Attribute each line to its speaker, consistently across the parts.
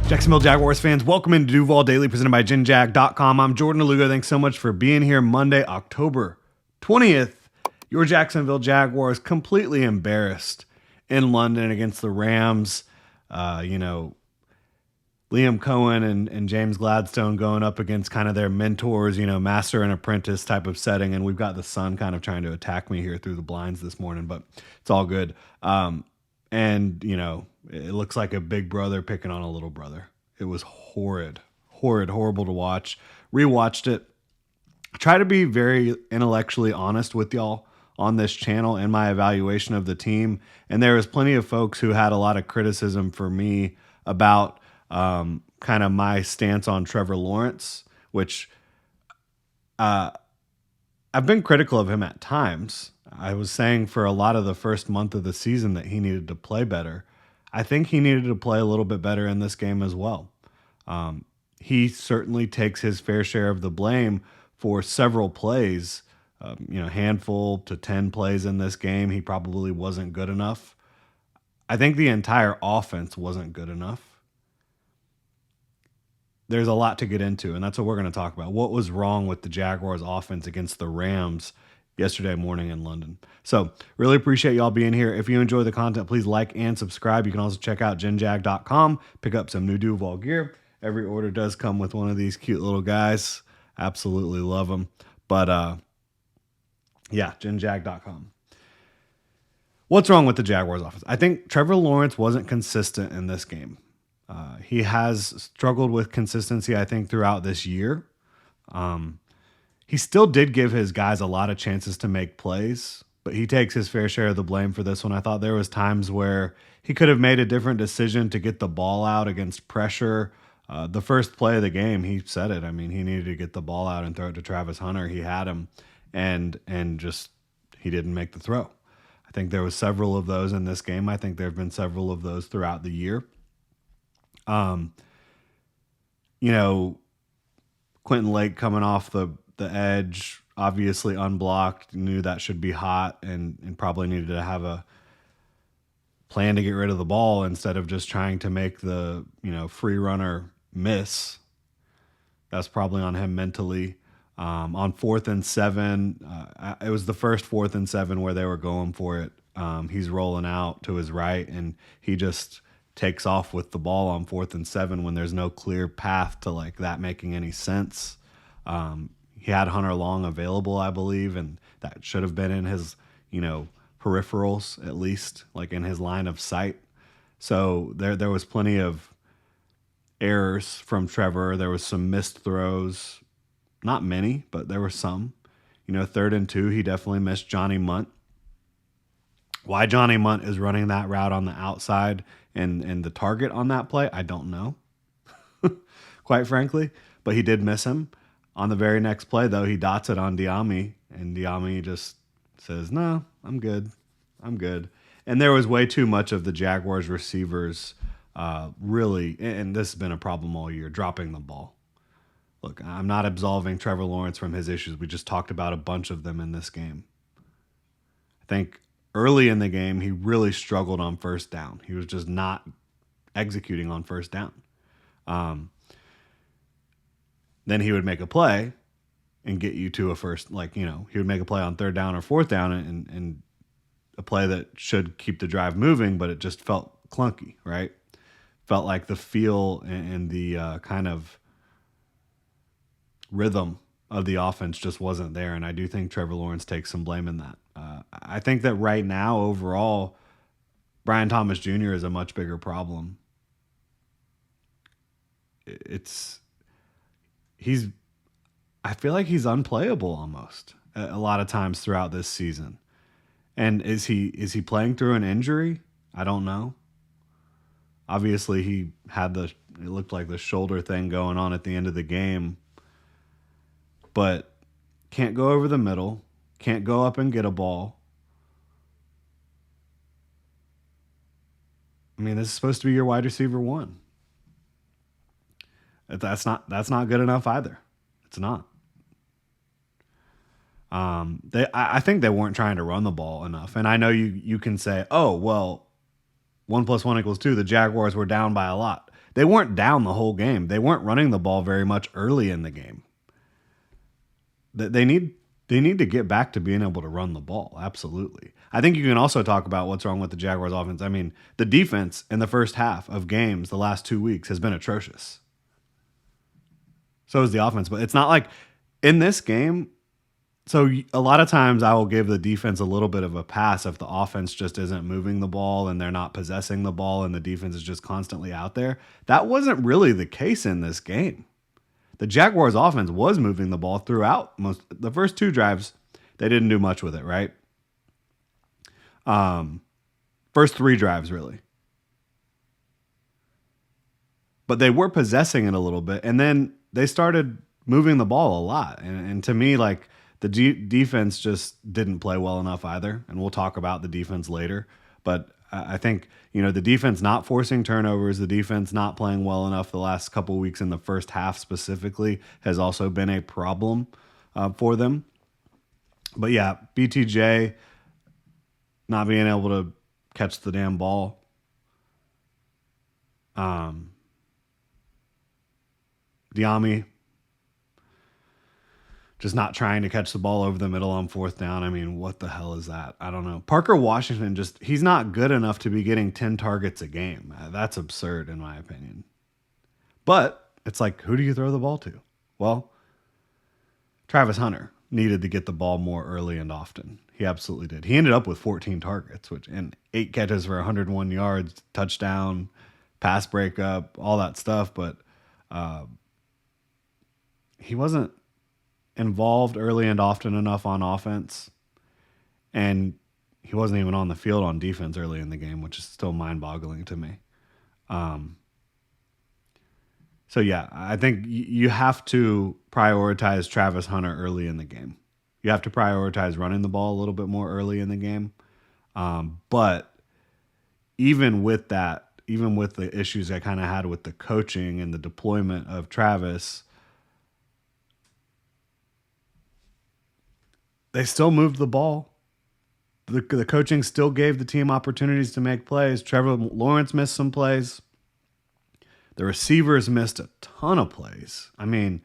Speaker 1: Jacksonville Jaguars fans, welcome into Duval Daily presented by GenJag.com. I'm Jordan Alugo. Thanks so much for being here Monday, October 20th. Your Jacksonville Jaguars completely embarrassed in London against the Rams. Liam Cohen and James Gladstone going up against kind of their mentors, master and apprentice type of setting. And we've got the sun kind of trying to attack me here through the blinds this morning, but it's all good. It looks like a big brother picking on a little brother. It was horrible to watch. Rewatched it. I try to be very intellectually honest with y'all on this channel in my evaluation of the team. And there was plenty of folks who had a lot of criticism for me about kind of my stance on Trevor Lawrence, which I've been critical of him at times. I was saying for a lot of the first month of the season that he needed to play better. I think he needed to play a little bit better in this game as well. He certainly takes his fair share of the blame for several plays, handful to 10 plays in this game. He probably wasn't good enough. I think the entire offense wasn't good enough. There's a lot to get into, and that's what we're going to talk about. What was wrong with the Jaguars offense against the Rams yesterday morning in London? So really appreciate y'all being here. If you enjoy the content, please like and subscribe. You can also check out genjag.com, pick up some new Duval gear. Every order does come with one of these cute little guys. Absolutely love them. But genjag.com. What's wrong with the Jaguars offense? I think Trevor Lawrence wasn't consistent in this game. He has struggled with consistency, I think, throughout this year. He still did give his guys a lot of chances to make plays, but he takes his fair share of the blame for this one. I thought there was times where he could have made a different decision to get the ball out against pressure. The first play of the game, he said it. I mean, he needed to get the ball out and throw it to Travis Hunter. He had him, and just he didn't make the throw. I think there was several of those in this game. I think there have been several of those throughout the year. Quentin Lake coming off the edge, obviously unblocked, knew that should be hot and probably needed to have a plan to get rid of the ball instead of just trying to make the, free runner miss. That's probably on him mentally. On 4th and 7, it was the first 4th and 7 where they were going for it. He's rolling out to his right and he just takes off with the ball on 4th and 7 when there's no clear path to like that making any sense. He had Hunter Long available, I believe, and that should have been in his, peripherals, at least, like in his line of sight. So there was plenty of errors from Trevor. There was some missed throws. Not many, but there were some. 3rd and 2, he definitely missed Johnny Munt. Why Johnny Munt is running that route on the outside and the target on that play, I don't know, quite frankly. But he did miss him. On the very next play, though, he dots it on Diami, and Diami just says, no, I'm good. And there was way too much of the Jaguars receivers really, and this has been a problem all year, dropping the ball. Look, I'm not absolving Trevor Lawrence from his issues. We just talked about a bunch of them in this game. I think early in the game, he really struggled on first down. He was just not executing on first down. Then he would make a play and get you to a first, he would make a play on 3rd down or 4th down and a play that should keep the drive moving, but it just felt clunky, right? Felt like the feel and the kind of rhythm of the offense just wasn't there. And I do think Trevor Lawrence takes some blame in that. I think that right now, overall, Brian Thomas Jr. is a much bigger problem. I feel like he's unplayable almost a lot of times throughout this season. And is he playing through an injury? I don't know. Obviously, he had it looked like the shoulder thing going on at the end of the game. But can't go over the middle, can't go up and get a ball. I mean, this is supposed to be your wide receiver 1. That's not good enough either. It's not. I think they weren't trying to run the ball enough. And I know you can say, oh, well, 1 + 1 = 2. The Jaguars were down by a lot. They weren't down the whole game. They weren't running the ball very much early in the game. They need to get back to being able to run the ball. Absolutely. I think you can also talk about what's wrong with the Jaguars offense. I mean, the defense in the first half of games the last 2 weeks has been atrocious. So is the offense, but it's not like in this game. So a lot of times I will give the defense a little bit of a pass if the offense just isn't moving the ball and they're not possessing the ball and the defense is just constantly out there. That wasn't really the case in this game. The Jaguars offense was moving the ball throughout the first 2 drives. They didn't do much with it, right? First 3 drives really. But they were possessing it a little bit, and then they started moving the ball a lot. And to me, like, the defense just didn't play well enough either. And we'll talk about the defense later. But I think, the defense not forcing turnovers, the defense not playing well enough the last couple of weeks in the first half specifically has also been a problem for them. But yeah, BTJ not being able to catch the damn ball. Diami just not trying to catch the ball over the middle on 4th down. I mean, what the hell is that? I don't know. Parker Washington he's not good enough to be getting 10 targets a game. That's absurd in my opinion. But it's like, who do you throw the ball to? Well, Travis Hunter needed to get the ball more early and often. He absolutely did. He ended up with 14 targets, and 8 catches for 101 yards, touchdown, pass breakup, all that stuff. But he wasn't involved early and often enough on offense, and he wasn't even on the field on defense early in the game, which is still mind-boggling to me. So yeah, I think you have to prioritize Travis Hunter early in the game. You have to prioritize running the ball a little bit more early in the game. But even with that, even with the issues I kind of had with the coaching and the deployment of Travis, they still moved the ball. The coaching still gave the team opportunities to make plays. Trevor Lawrence missed some plays. The receivers missed a ton of plays. I mean,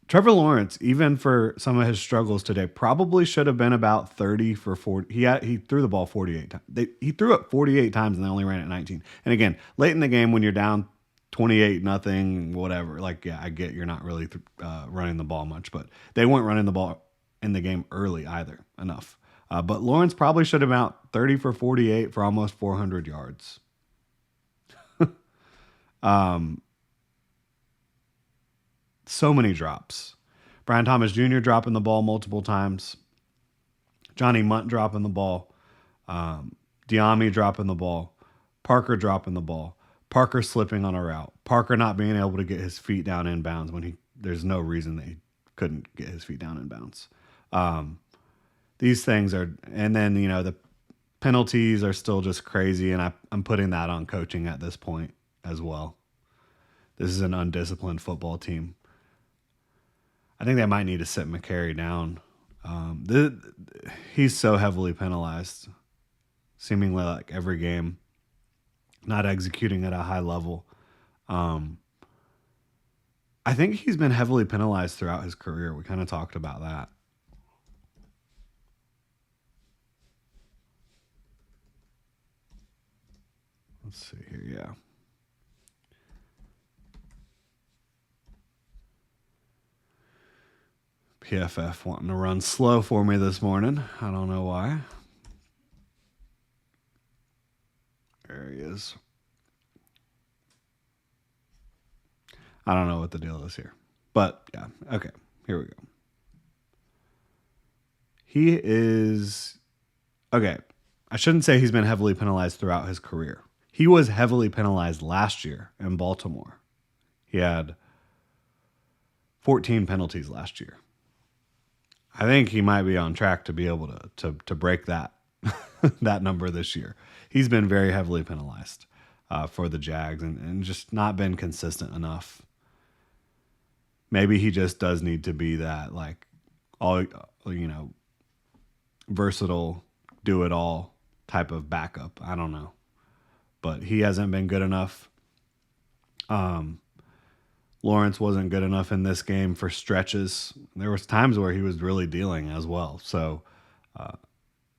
Speaker 1: Trevor Lawrence, even for some of his struggles today, probably should have been about 30 for 40. He threw the ball 48 times. He threw it 48 times and they only ran it 19. And again, late in the game when you're down 28-0, whatever, like, yeah, I get you're not really running the ball much, but they weren't running the ball in the game early either enough. But Lawrence probably should have about 30 for 48 for almost 400 yards. So many drops. Brian Thomas Jr. dropping the ball multiple times. Johnny Munt dropping the ball. Diami dropping the ball. Parker dropping the ball. Parker slipping on a route. Parker not being able to get his feet down in bounds when there's no reason that he couldn't get his feet down in bounds. These things are, and then, the penalties are still just crazy, and I'm putting that on coaching at this point as well. This is an undisciplined football team. I think they might need to sit McCary down. He's so heavily penalized, seemingly like every game, not executing at a high level. I think he's been heavily penalized throughout his career. We kind of talked about that. Let's see here, yeah. PFF wanting to run slow for me this morning. I don't know why. There he is. I don't know what the deal is here. But, yeah, okay, here we go. He is... Okay, I shouldn't say he's been heavily penalized throughout his career. He was heavily penalized last year in Baltimore. He had 14 penalties last year. I think he might be on track to be able to break that that number this year. He's been very heavily penalized for the Jags and just not been consistent enough. Maybe he just does need to be that, like, all, versatile, do it all type of backup. I don't know. But he hasn't been good enough. Lawrence wasn't good enough in this game for stretches. There was times where he was really dealing as well. So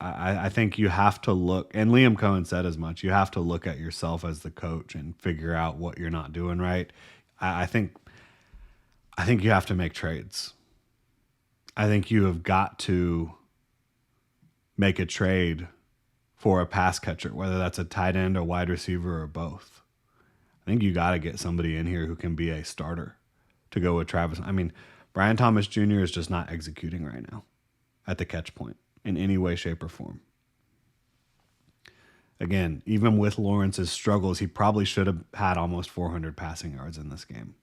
Speaker 1: I think you have to look, and Liam Cohen said as much, you have to look at yourself as the coach and figure out what you're not doing right. I think you have to make trades. I think you have got to make a trade for a pass catcher, whether that's a tight end, a wide receiver, or both. I think you got to get somebody in here who can be a starter to go with Travis. I mean, Brian Thomas Jr. is just not executing right now at the catch point in any way, shape, or form. Again, even with Lawrence's struggles, he probably should have had almost 400 passing yards in this game.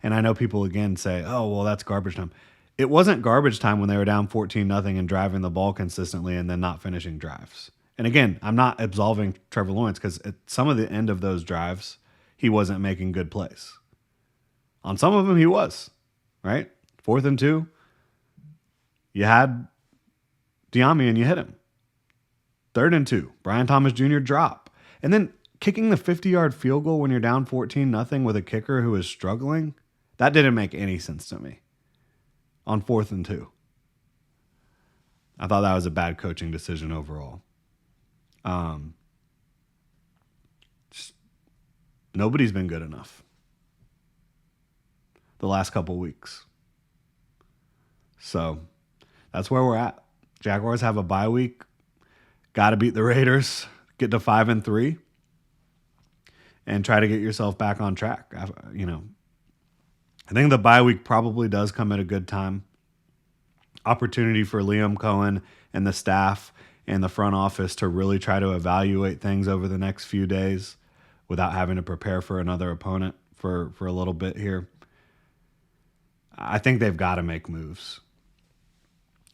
Speaker 1: And I know people again say, oh, well, that's garbage time. It wasn't garbage time when they were down 14-0 and driving the ball consistently and then not finishing drives. And again, I'm not absolving Trevor Lawrence because at some of the end of those drives, he wasn't making good plays. On some of them, he was, right? 4th and 2, you had Diami and you hit him. 3rd and 2, Brian Thomas Jr. drop. And then kicking the 50-yard field goal when you're down 14-0 with a kicker who is struggling, that didn't make any sense to me. On 4th and 2. I thought that was a bad coaching decision overall. Nobody's been good enough the last couple weeks. So that's where we're at. Jaguars have a bye week. Got to beat the Raiders, get to 5-3, and try to get yourself back on track. I think the bye week probably does come at a good time. Opportunity for Liam Cohen and the staff and the front office to really try to evaluate things over the next few days without having to prepare for another opponent for a little bit here. I think they've got to make moves.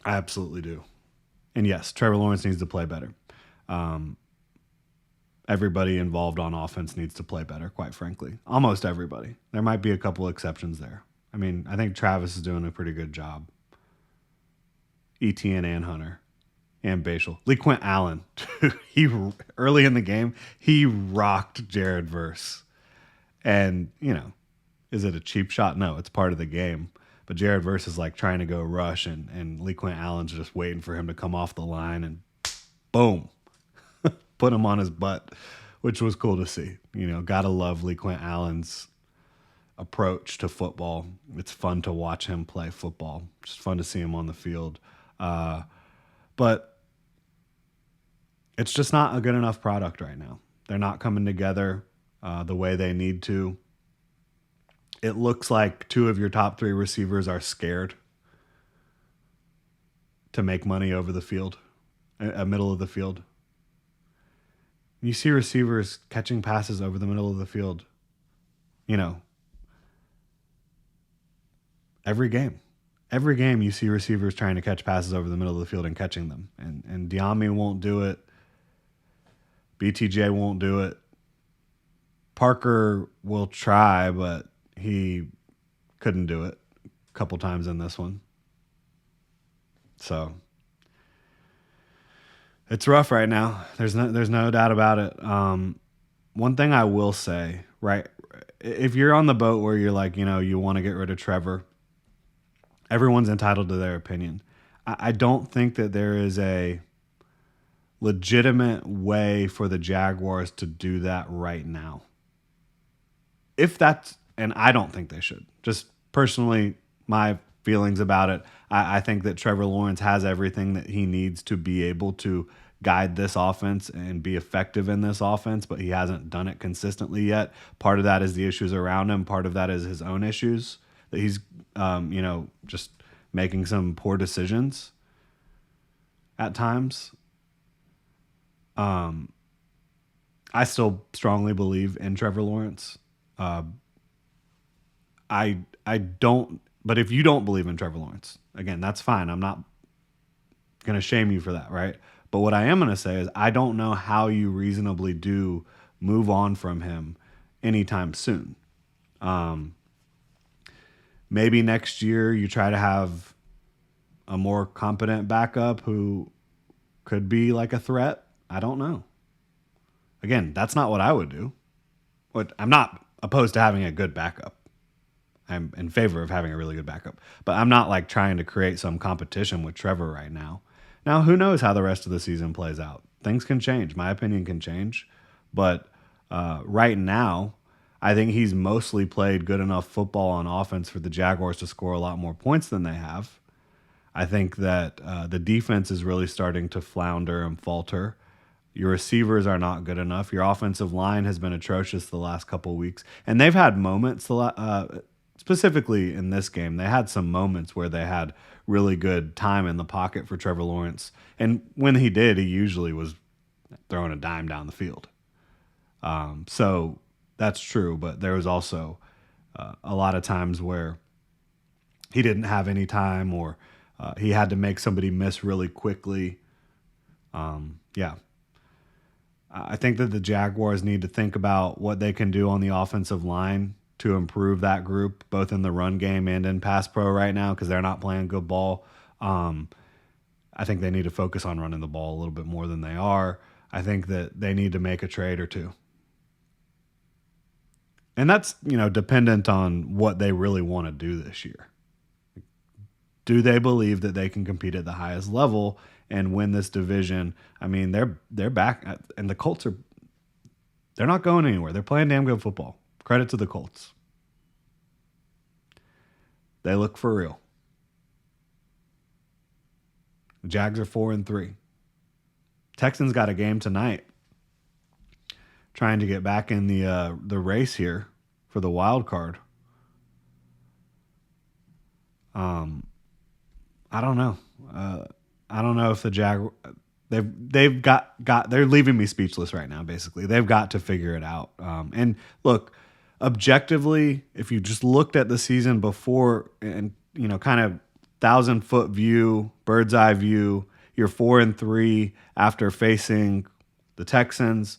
Speaker 1: I absolutely do. And yes, Trevor Lawrence needs to play better. Everybody involved on offense needs to play better, quite frankly. Almost everybody. There might be a couple exceptions there. I mean, I think Travis is doing a pretty good job. Etienne and Hunter and Bashal. LeQuint Allen, he early in the game, he rocked Jared Verse. And, is it a cheap shot? No, it's part of the game. But Jared Verse is like trying to go rush, and LeQuint Allen's just waiting for him to come off the line, and boom, put him on his butt, which was cool to see. Gotta love LeQuint Allen's approach to football. It's fun to watch him play football. Just fun to see him on the field. But it's just not a good enough product right now. They're not coming together the way they need to. It looks like 2 of your top 3 receivers are scared to make money over the field, middle of the field. You see receivers catching passes over the middle of the field, every game. Every game you see receivers trying to catch passes over the middle of the field and catching them. And Diami won't do it. BTJ won't do it. Parker will try, but he couldn't do it a couple times in this one. So it's rough right now. There's no doubt about it. One thing I will say, right, if you're on the boat where you're like, you want to get rid of Trevor, everyone's entitled to their opinion. I don't think that there is a legitimate way for the Jaguars to do that right now. And I don't think they should. Just personally, my feelings about it, I think that Trevor Lawrence has everything that he needs to be able to guide this offense and be effective in this offense, but he hasn't done it consistently yet. Part of that is the issues around him. Part of that is his own issues, that he's, just making some poor decisions at times. I still strongly believe in Trevor Lawrence. I don't, but if you don't believe in Trevor Lawrence, again, that's fine. I'm not going to shame you for that, right? But what I am going to say is I don't know how you reasonably do move on from him anytime soon. Maybe next year you try to have a more competent backup who could be like a threat. I don't know. Again, that's not what I would do. I'm not opposed to having a good backup. I'm in favor of having a really good backup, but I'm not like trying to create some competition with Trevor right now. Now, who knows how the rest of the season plays out? Things can change. My opinion can change, but right now, I think he's mostly played good enough football on offense for the Jaguars to score a lot more points than they have. I think that the defense is really starting to flounder and falter. Your receivers are not good enough. Your offensive line has been atrocious the last couple of weeks, and they've had moments. Specifically in this game, they had some moments where they had really good time in the pocket for Trevor Lawrence, and when he did, he usually was throwing a dime down the field. So that's true, but there was also a lot of times where he didn't have any time, or he had to make somebody miss really quickly. Yeah, I think that the Jaguars need to think about what they can do on the offensive line to improve that group, both in the run game and in pass pro right now, because they're not playing good ball. I think they need to focus on running the ball a little bit more than they are. I think that they need to make a trade or two. And that's, dependent on what they really want to do this year. Do they believe that they can compete at the highest level and win this division? I mean, they're back, and the Colts they're not going anywhere. They're playing damn good football. Credit to the Colts. They look for real. The Jags are 4-3. Texans got a game tonight, trying to get back in the race here for the wild card. I don't know. I don't know if the they've got they're leaving me speechless right now. Basically, they've got to figure it out. And look, objectively, if you just looked at the season before and kind of 1,000-foot view, bird's eye view, you're 4-3 after facing the Texans,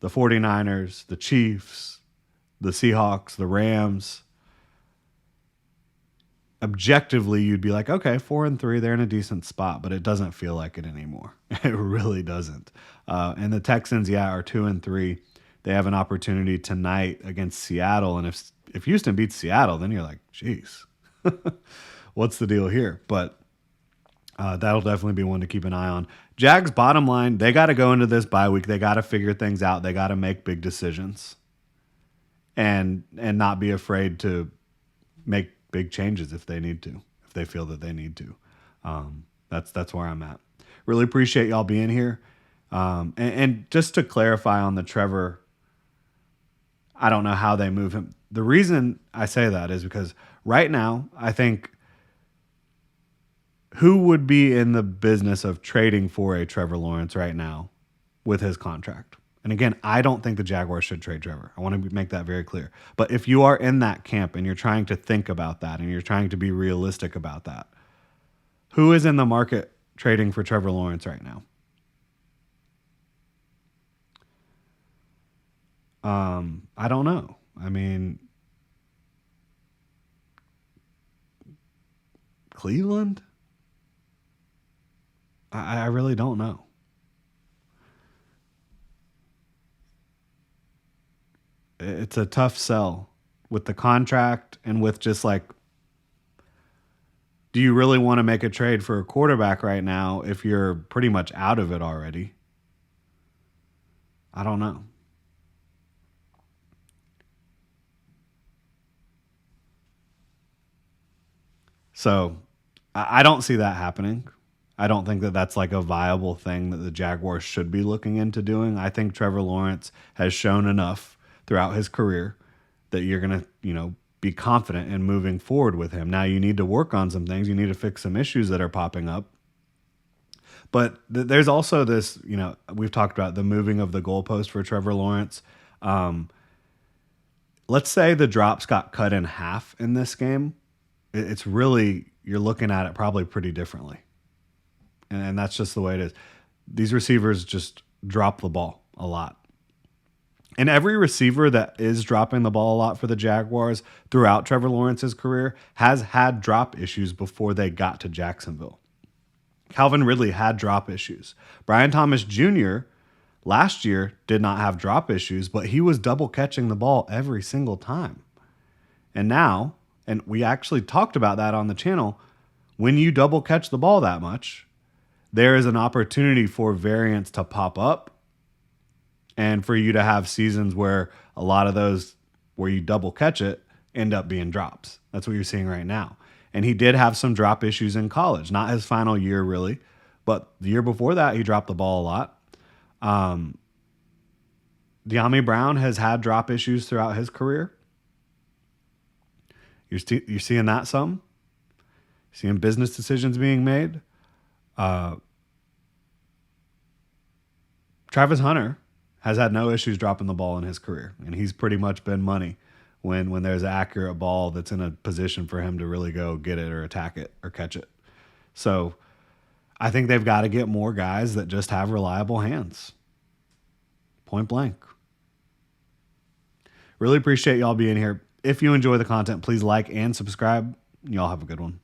Speaker 1: the 49ers, the Chiefs, the Seahawks, the Rams. Objectively, you'd be like, okay, 4-3, they're in a decent spot, but it doesn't feel like it anymore. It really doesn't. And the Texans, are 2-3. They have an opportunity tonight against Seattle, and if Houston beats Seattle, then you're like, geez, what's the deal here? But that'll definitely be one to keep an eye on. Jags, bottom line, they got to go into this bye week. They got to figure things out. They got to make big decisions, and not be afraid to make big changes if they need to, if they feel that they need to. That's where I'm at. Really appreciate y'all being here. And just to clarify on the Trevor, I don't know how they move him. The reason I say that is because right now, I think who would be in the business of trading for a Trevor Lawrence right now with his contract? And again, I don't think the Jaguars should trade Trevor. I want to make that very clear. But if you are in that camp and you're trying to think about that and you're trying to be realistic about that, who is in the market trading for Trevor Lawrence right now? I don't know. I mean, Cleveland? I really don't know. It's a tough sell with the contract and with just like, do you really want to make a trade for a quarterback right now if you're pretty much out of it already? I don't know. So I don't see that happening. I don't think that that's like a viable thing that the Jaguars should be looking into doing. I think Trevor Lawrence has shown enough throughout his career that you're going to, be confident in moving forward with him. Now you need to work on some things. You need to fix some issues that are popping up. But there's also this, we've talked about the moving of the goalpost for Trevor Lawrence. Let's say the drops got cut in half in this game. It's really, you're looking at it probably pretty differently. And that's just the way it is. These receivers just drop the ball a lot. And every receiver that is dropping the ball a lot for the Jaguars throughout Trevor Lawrence's career has had drop issues before they got to Jacksonville. Calvin Ridley had drop issues. Brian Thomas Jr., last year did not have drop issues, but he was double catching the ball every single time. And now, and we actually talked about that on the channel, when you double catch the ball that much, there is an opportunity for variance to pop up and for you to have seasons where a lot of those where you double catch it end up being drops. That's what you're seeing right now. And he did have some drop issues in college, not his final year really, but the year before that, he dropped the ball a lot. De'Ami Brown has had drop issues throughout his career. You're seeing that some. Seeing business decisions being made. Travis Hunter has had no issues dropping the ball in his career, and he's pretty much been money when there's an accurate ball that's in a position for him to really go get it or attack it or catch it. So I think they've got to get more guys that just have reliable hands. Point blank. Really appreciate y'all being here. If you enjoy the content, please like and subscribe. Y'all have a good one.